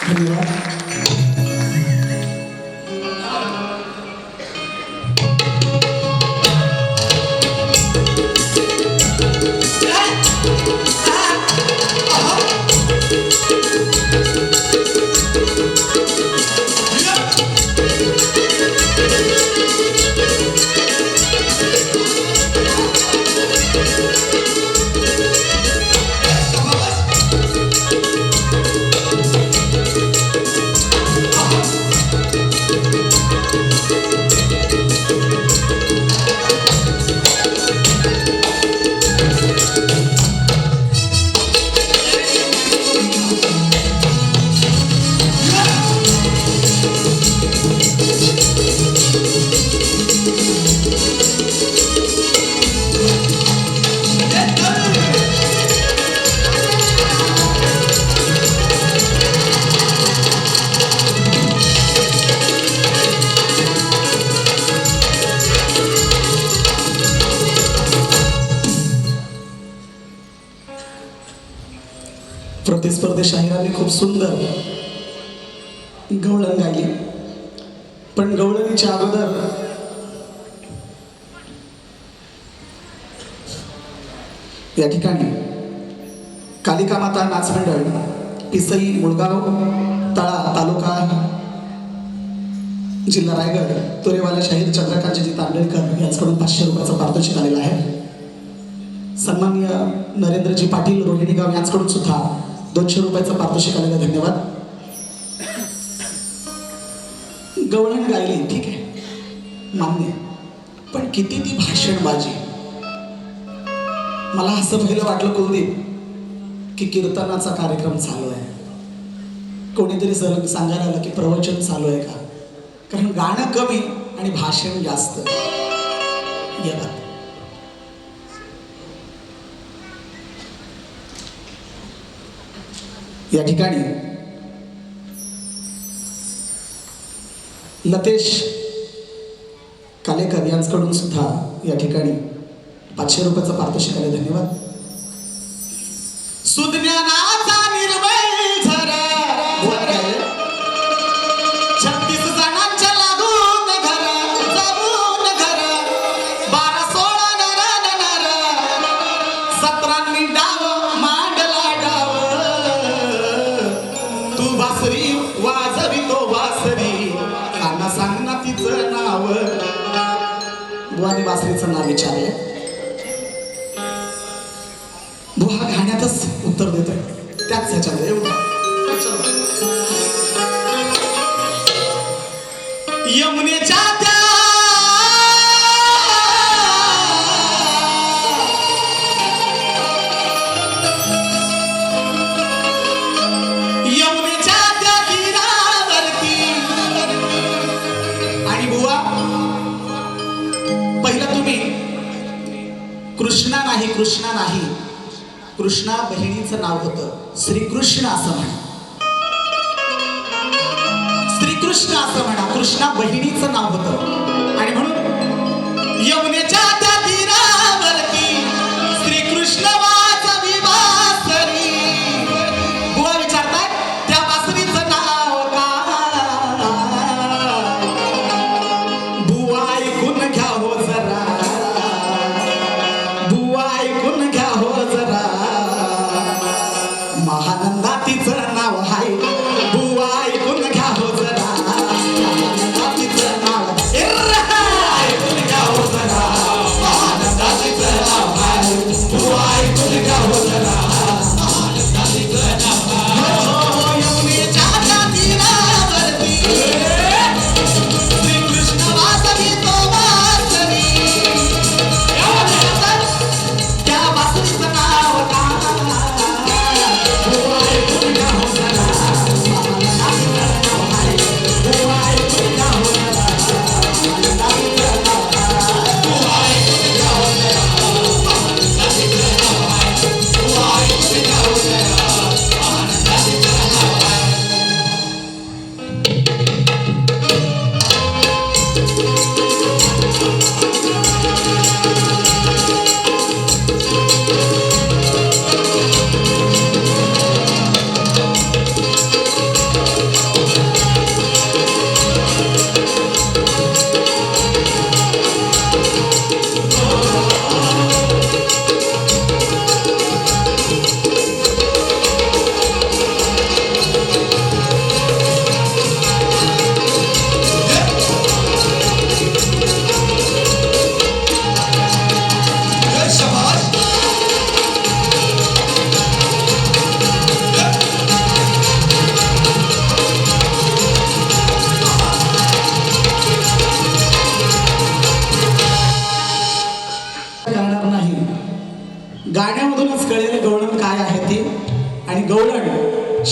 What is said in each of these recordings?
धन्यवाद. प्रतिस्पर्धी शाहिरांनी खूप सुंदर गवळण गायली, पण गवळणीच्या अगोदर या ठिकाणी कालिका माता नाच मंडळ पिसई मुळगाव तळा तालुका जिल्हा रायगड तोरेवाला शाहीर चंद्रकांतजी तांडळकर यांच्याकडून 500 रुपयाचा पारितोषिक आलेला आहे. सन्माननीय नरेंद्रजी पाटील रोहिणी गाव यांच्याकडून सुद्धा 200 रुपयाचा पारितोषिक आलेला. धन्यवाद. गवळण गायली ठीक आहे मान्य, पण किती ती भाषणबाजी. मला असं पहिलं वाटलं कुलदीप की कीर्तनाचा कार्यक्रम चालू आहे, कोणीतरी सांगायला आलं की प्रवचन चालू आहे का, कारण गाणं कमी आणि भाषण जास्त. या ठिकाणी लतेश कालेकर यांच्याकडून सुद्धा या ठिकाणी 500 रुपयाचा पारितोषिक आले. धन्यवाद. सुज्ञानाचा निर्मळ झरा 36 जणांच्या लागून घर जमून घर 12-16 नर 17 डाव मांडला डाव तू बासरी वाजवी तो बासरी काना सांग ना तिचं नाव. बुवानी बासरीचं नाव विचारलं. बुवा गाण्यातच उत्तर देतोय त्याच ह्याच्यात एवढं. यमुनेच्या त्या यमुनेच्या त्या तीरावरती आणि बुवा पहिलं तुम्ही कृष्णा नाही कृष्णा बहिणीचं नाव होतं श्रीकृष्ण असं म्हणा. श्रीकृष्ण असं म्हणा, कृष्णा बहिणीचं नाव होतं आणि म्हणून यमुनेच्या त्या तीरावरती श्रीकृष्ण वाजवी बासरी. बुवा विचारतात त्या बासरीचं नाव काय. बुवा ऐकून घ्या हो जरा, बुवा ऐकून घ्या हो जरा, महानंदा तिचं नाव आहे. बुवा ऐकून घ्या हो जरा, महानंदा तिचं नाव ऐकून घ्या हो जरा.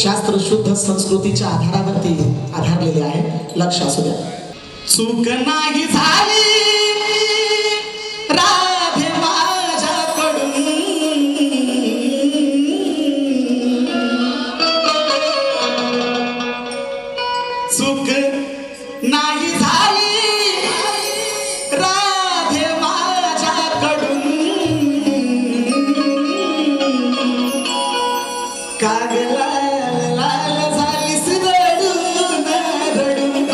शास्त्र शुद्ध संस्कृतीच्या आधारावरती आधारलेले आहे. लक्ष असू द्या. चूक नाही झाली राधे माझ्याकडून, चूक नाही झाली राधे माझ्याकडून, काग लाल लाल झालीस रडून रडून.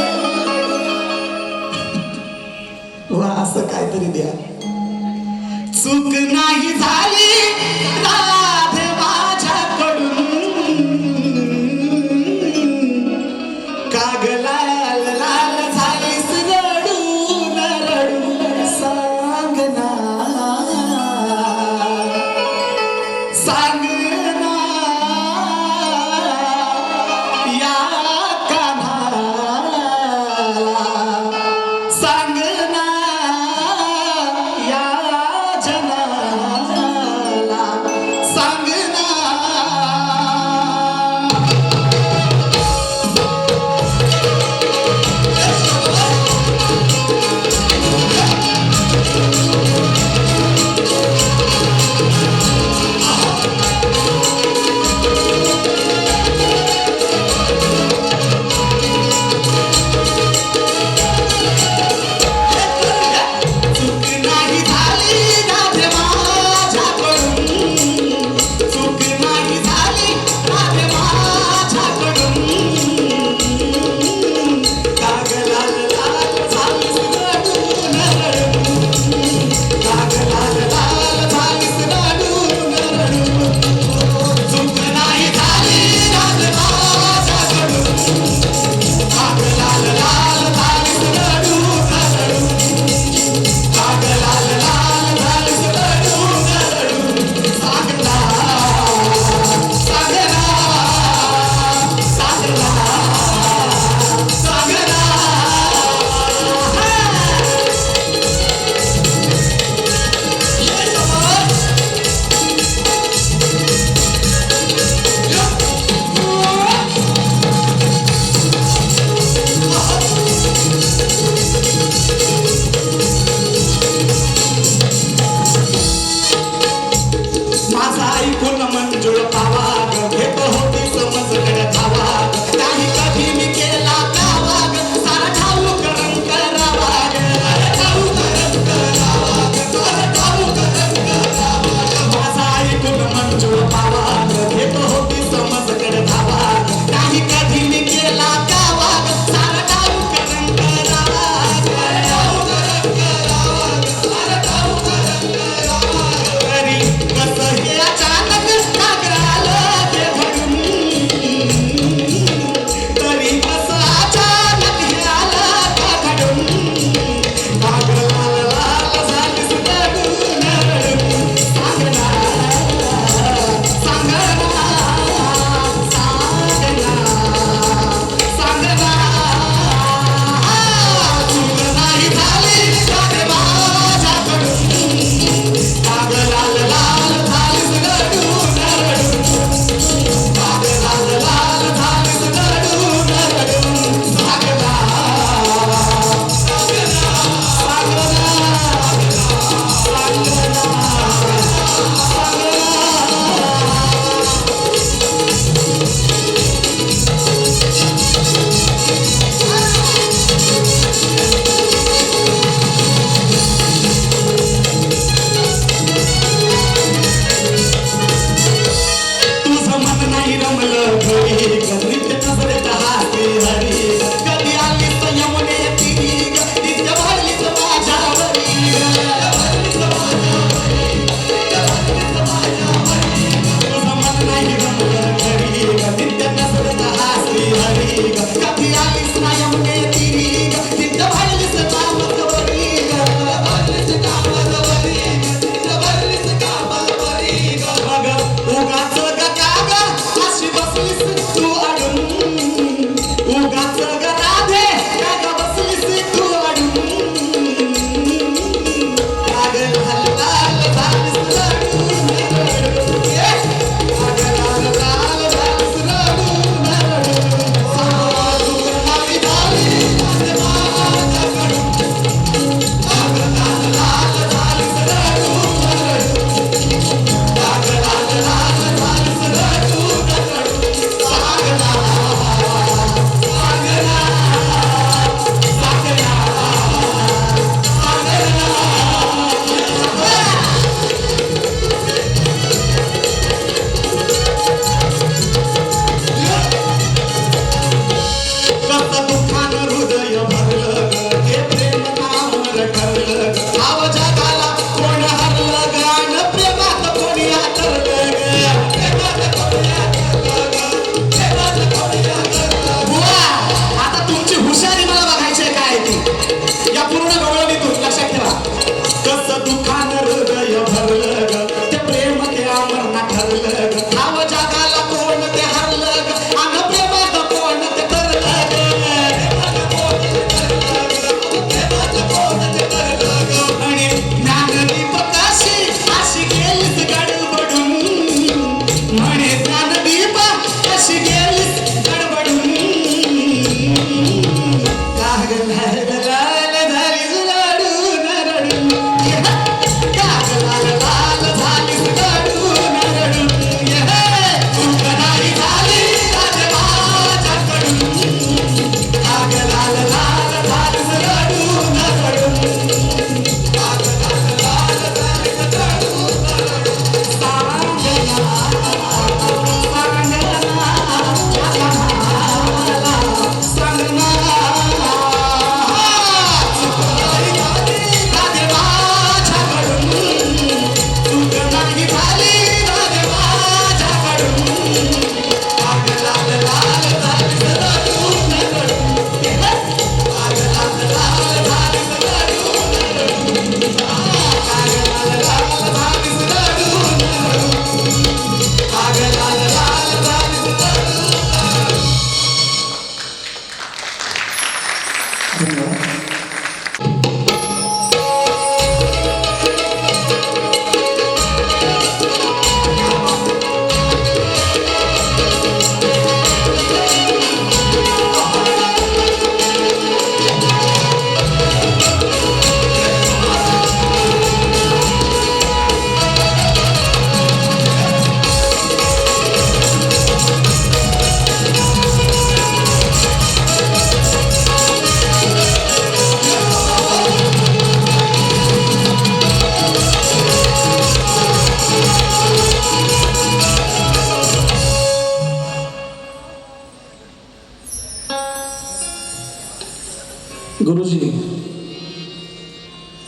गुरुजी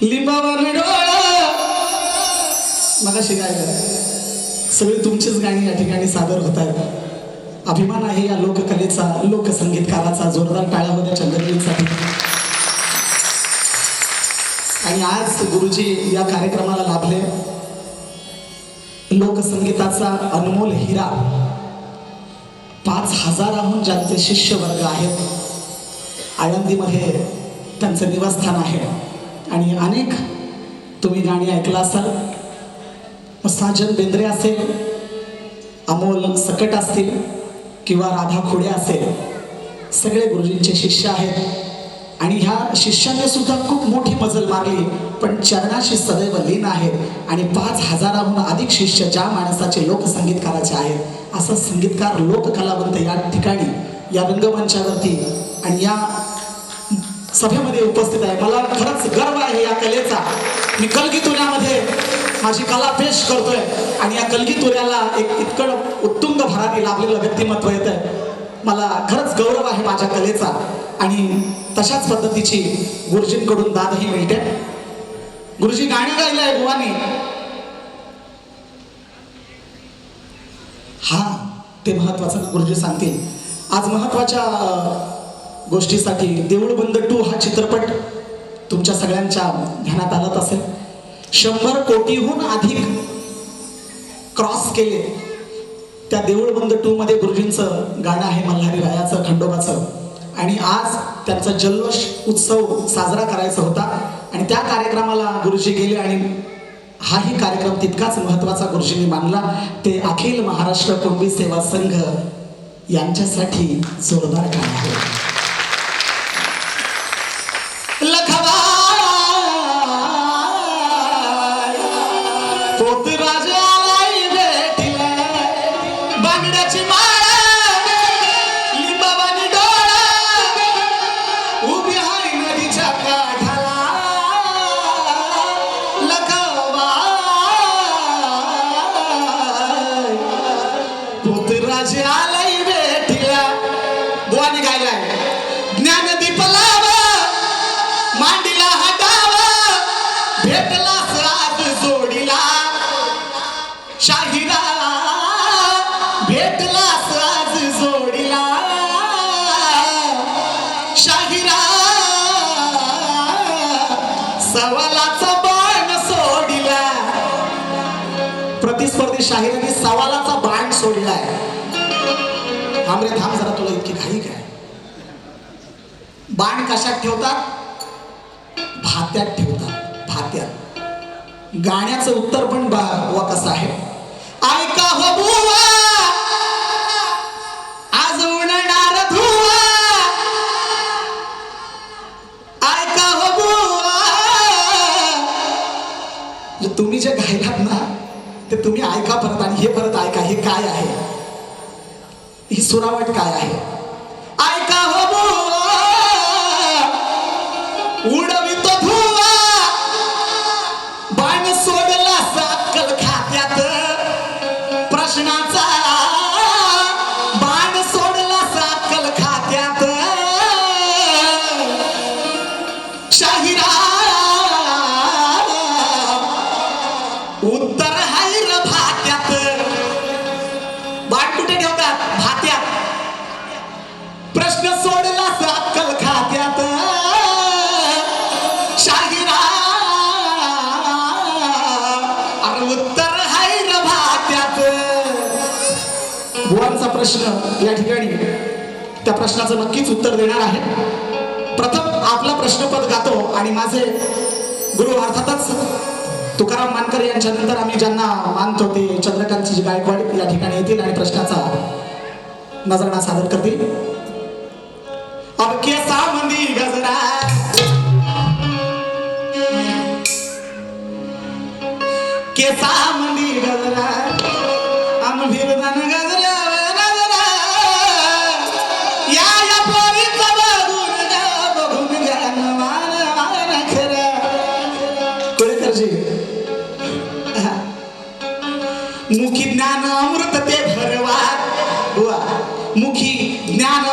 लिंबावर डोळा मगाशी गायलं सगळी तुमचीच गाणी या ठिकाणी सादर होत आहेत. अभिमान आहे या लोककलेचा, लोकसंगीतकाराचा. जोरदार टाळ्या होत्या चंद्रवीरसाठी. आणि आज गुरुजी या कार्यक्रमाला लाभले. लोकसंगीताचा अनमोल हिरा. 5,000हून ज्यांचे शिष्य वर्ग आहेत. आळंदीमध्ये त्यांचं निवासस्थान आहे आणि अनेक तुम्ही गाणी ऐकला असाल. साजन बेंद्रे असेल, अमोल सकट असतील किंवा राधा खोडे असेल, सगळे गुरुजींचे शिष्य आहेत. आणि ह्या शिष्यांनी सुद्धा खूप मोठी मजल मारली, पण चरणाशी सदैव लीन आहेत. आणि 5,000हून अधिक शिष्य ज्या माणसाचे लोकसंगीतकाराचे आहेत, असा संगीतकार लोककलावंत या ठिकाणी या रंगमंचावरती आणि या सभेमध्ये उपस्थित आहे. मला खरंच गर्व आहे या कलेचा. मी कलगीतुऱ्यामध्ये माझी कला पेश करतोय आणि या कलगीतुऱ्याला एक इतकं उत्तुंग भरारी लाभलेलं व्यक्तिमत्व येतंय. मला खरंच गौरव आहे माझ्या कलेचा आणि तशाच पद्धतीची गुरुजींकडून दादही मिळते. गुरुजी गाणी गायलंय बुवानी. हा ते महत्वाचं गुरुजी सांगतील. आज महत्वाच्या गोष्टीसाठी देऊळ बंद 2 हा चित्रपट तुमच्या सगळ्यांच्या ध्यानात आलाच असेल. 100 कोटीहून अधिक क्रॉस केले. त्या देऊळ बंद 2 मध्ये गुरुजींचं गाणं आहे मल्हारी रायाचं, खंडोबाचं. आणि आज त्यांचा जल्लोष उत्सव साजरा करायचा होता आणि त्या कार्यक्रमाला गुरुजी गेले आणि हाही कार्यक्रम तितकाच महत्वाचा गुरुजींनी मानला. ते अखिल महाराष्ट्र कुणबी सेवा संघ यांच्यासाठी जोरदार गाणं आहे. प्रतिस्पर्धी शाहिरांनी सवालाचा बाण सोडलाय. थांब रे थांब जरा, तुला इतकी घाई काय? बाण कशात ठेवतात? भात्यात ठेवतात. भात्यात. गाण्याचं उत्तर पण वा कसं आहे. ऐका हो बुवा आज उडणार धुवा. ऐका हो बुवा. तुम्ही जे गायलात ना ते तुम्ही ऐका परत आणि हे परत ऐका. हे काय आहे? ही सुरावट काय आहे? ऐका हो बुवा उडवितो धुवा. बाण सोडला साकल खात्यात. प्रश्नाचा बाण सोडला साकल खात्यात. शाहिरा उत्तर हाय र भात्यात. बाण कुठे ठेवतात? भात्यात. प्रश्न सोडला साकल खात्यात. शाहिरा अरे उत्तर हाय र भात्यात. बुवांचा प्रश्न या ठिकाणी त्या प्रश्नाचं नक्कीच उत्तर देणार आहे. प्रथम आपला प्रश्नपद गातो आणि माझे गुरु अर्थातच तुकाराम मानकर यांच्या नंतर आम्ही ज्यांना मानतो ते चंद्रकांतजी गायकवाड या ठिकाणी येतील आणि प्रश्नाचा नजराणा सादर करतील. अब केसा मंदी गजरा केसा मंदी गजरा आम फिरदान गजरा गजरा या पोरीचा बघून घ्या मान खरं. कुळेकरजी मुखी ज्ञान अमृत ते भरवा. मुखी ज्ञान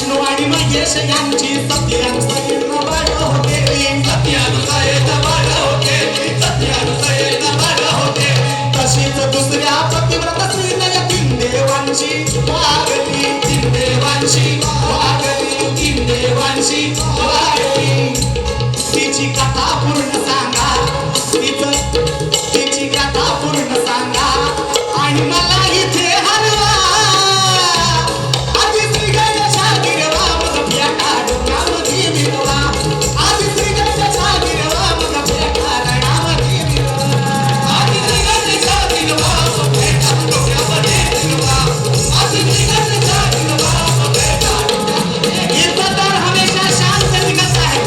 विष्णू आणि महेश यांची सत्यानुसयेन वाढ होते, सत्यानुसयेन वाढ होते, सत्यानुसयेन वाढ होते. तशीच दुसऱ्या पतिव्रत स्त्रीने तीन देवांची वागली, तीन देवांची वागली, तीन देवांची वागली. तिची कथा पूर्ण सांगा, तिची कथा पूर्ण सांगा आणि मला इथे हलवा. आधी श्री गणेशा गिरवा मग फेटा डोक्यामध्ये मिरवा, आधी श्री गणेशा गिरवा मग फेटा रणामध्ये मिरवा. आधी श्री गणेशा गिरवा मग फेटा डोक्यामध्ये मिरवा, आधी श्री गणेशा गिरवा मग फेटा डोक्यामध्ये. इज्जतदार हमेशा शांत निकलता है,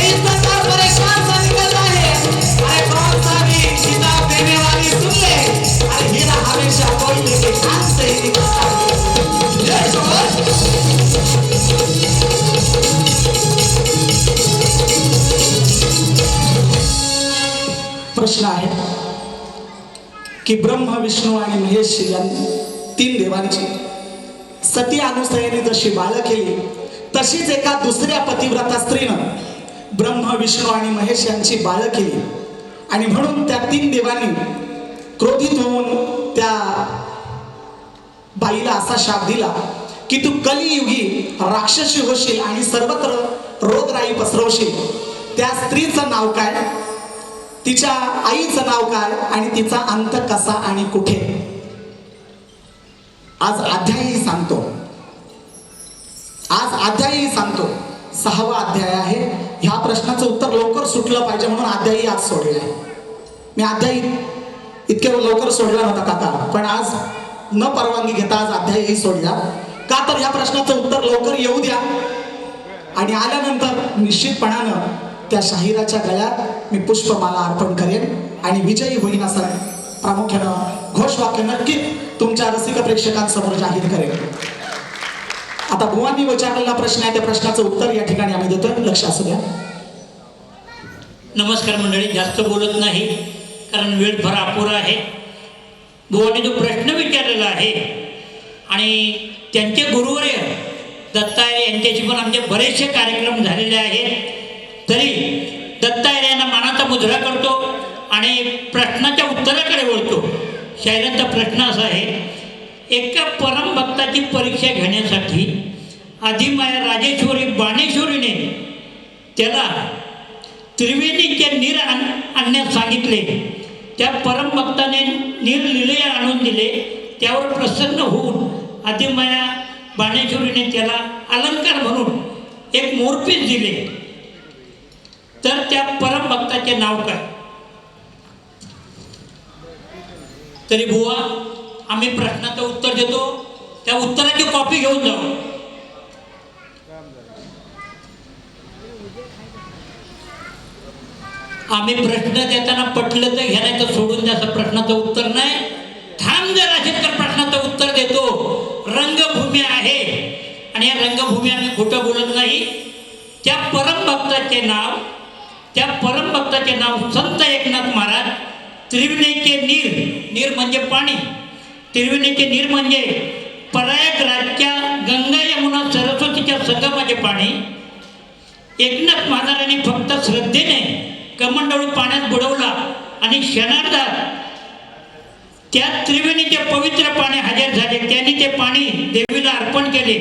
इज्जतदार परेशान सा निकलता है. अरे कौन सा भी किताब देने वाली सुन ले, अरे हीरा हमेशा कोयले के खान से ही निकलता है. जय जोहर. प्रश्न आहे की ब्रह्म विष्णू आणि महेश या तीन देवांची सती अनुसयेने जशी बाळ केली, तशीच एका दुसऱ्या पतिव्रता स्त्रीनं ब्रह्म विष्णू आणि महेश यांची बाळ केली. आणि म्हणून त्या तीन देवांनी क्रोधित होऊन त्या बाईला असा शाप दिला की तू कलियुगी राक्षसी होशील आणि सर्वत्र रोगराई पसरवशील. त्या स्त्रीचं नाव काय, तिच्या आईचं नाव काय आणि तिचा अंत कसा आणि कुठे, आज अध्यायही सांगतो. आज अध्यायही सांगतो. 6वा अध्याय आहे. ह्या प्रश्नाचं उत्तर लवकर सुटलं पाहिजे म्हणून अध्यायही आज सोडलेला आहे. मी अध्यायी इतक्या लवकर सोडला नव्हता काका, पण आज न परवानगी घेता आज अध्यायही सोडला. का तर ह्या प्रश्नाचं उत्तर लवकर येऊ द्या आणि आल्यानंतर निश्चितपणानं त्या शाहिराच्या गळ्यात मी पुष्पमाला अर्पण करेन आणि विजयी होईन असं प्रामुख्यानं घोषवाक्य नक्कीच तुमच्या रसिक प्रेक्षकांसमोर जाहीर करेन. आता बुवांनी विचारलेला प्रश्न आहे, त्या प्रश्नाचं उत्तर या ठिकाणी आम्ही देतोय. लक्ष असू द्या. नमस्कार मंडळी. जास्त बोलत नाही कारण वेळ फार अपुरा आहे. बुवांनी जो प्रश्न विचारलेला आहे आणि त्यांचे गुरुवर्य दत्तात्रेय यांच्याशी पण आमचे बरेचसे कार्यक्रम झालेले आहेत, तरी दत्तात्रेय यांना मानाचा मुजरा करतो आणि प्रश्नाच्या उत्तराकडे वळतो. शाहिरांचा प्रश्न असा आहे, एका परमभक्ताची परीक्षा घेण्यासाठी आदिमाया राजेश्वरी बाणेश्वरीने त्याला त्रिवेणीचे नीर आणण्यास सांगितले. त्या परमभक्ताने नीर लिले आणून दिले. त्यावर प्रसन्न होऊन आदिमाया बाणेश्वरीने त्याला अलंकार म्हणून एक मोरपीस दिले. तर त्या परमभक्ताचे नाव काय? तरी बुवा आम्ही प्रश्नाचं उत्तर देतो, त्या उत्तराची कॉपी घेऊन जाऊ. आम्ही प्रश्न देताना पटलं तर घेण्याचं सोडून द्यायचं, प्रश्नाचं उत्तर नाही. थांब जर असेल तर प्रश्नाचं उत्तर देतो. रंगभूमी आहे आणि या रंगभूमी आम्ही खोटं बोलत नाही. त्या परमभक्ताचे नाव संत एकनाथ महाराज. त्रिवेणीचे नीर म्हणजे पाणी, त्रिवेणीचे नीर म्हणजे प्रयागराजच्या गंगा यमुना सरस्वतीच्या संगमाचे पाणी. एकनाथ महाराजांनी फक्त श्रद्धेने कमंडळू पाण्यात बुडवला आणि क्षणार्धात त्या त्रिवेणीचे पवित्र पाणी हजर झाले. त्यांनी ते पाणी देवीला अर्पण केले.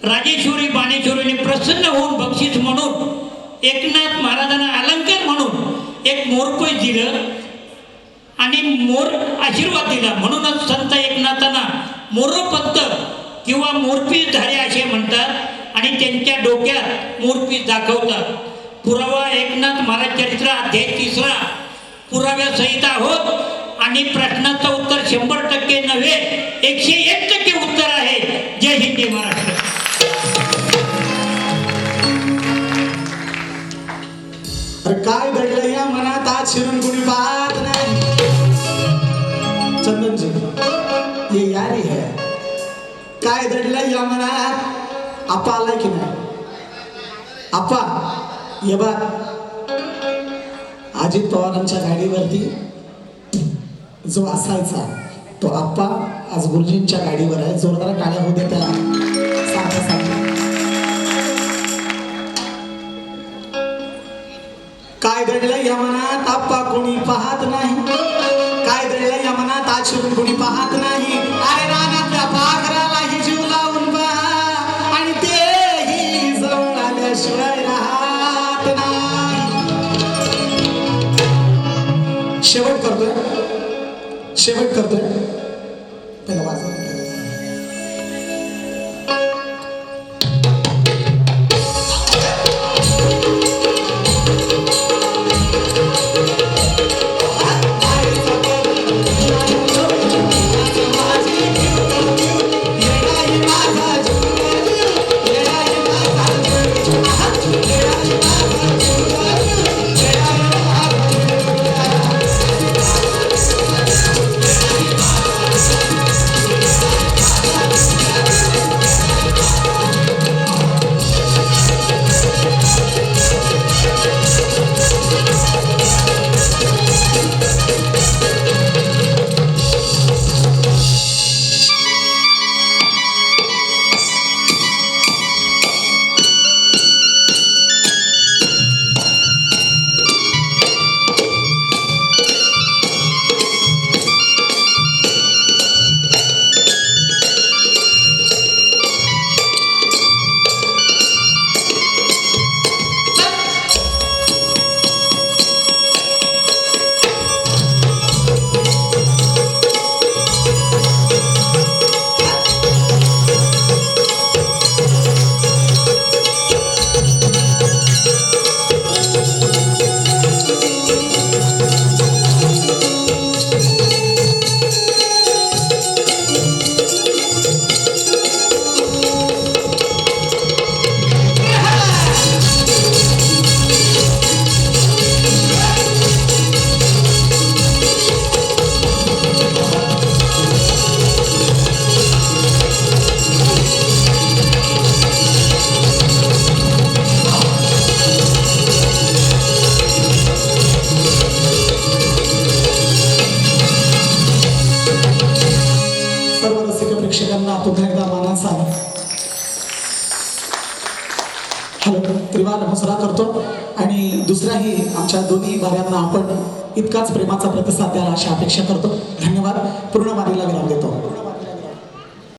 राजेश्वरी बाणेश्वरीने प्रसन्न होऊन बक्षीस म्हणून एकनाथ महाराजांना अलंकार म्हणून एक मोरपीस दिलं आणि मोर आशीर्वाद दिला. म्हणूनच संत एकनाथांना मोरपंत किंवा मोरपीस धारे असे म्हणतात आणि त्यांच्या डोक्यात मोरपीस दाखवतात. पुरावा एकनाथ महाराज चरित्र अध्याय 3 पुराव्यासहित आहोत आणि प्रश्नाचं उत्तर 100% नव्हे 101% उत्तर आहे. जय हिंद, जय महाराष्ट्र. अरे काय घडलं या मनात आज शिरून कुणी पाहत नाही. चंदन जी ये यारी है. काय दडलं या मनात? आपा आलाय की नाही? आपा ये बघ, अजित पवारांच्या गाडीवरती जो असायचा तो आप्पा आज गुरुजींच्या गाडीवर आहे. जोरदार टाळ्या होऊ द्या त्या दडलं या मनात आप्पा कोणी पाहत नाही, काय दडलं या मनात आज शिरून कोणी पाहत नाही. अरे रानातल्या पाखरालाही जीव लावून पहा आणि तेही जवळ आल्याशिवाय राहत नाही. शेवट करतोय त्याला वाजव. प्रेक्षकांना पुन्हा एकदा मानाचा हॅलो त्रिवार नमस्कार करतो आणि दुसऱ्याही आमच्या दोन्ही बाऱ्यांना आपण इतकाच प्रेमाचा प्रतिसाद द्याल अशी अपेक्षा करतो. धन्यवाद. पूर्ण वारीला विराम देतो.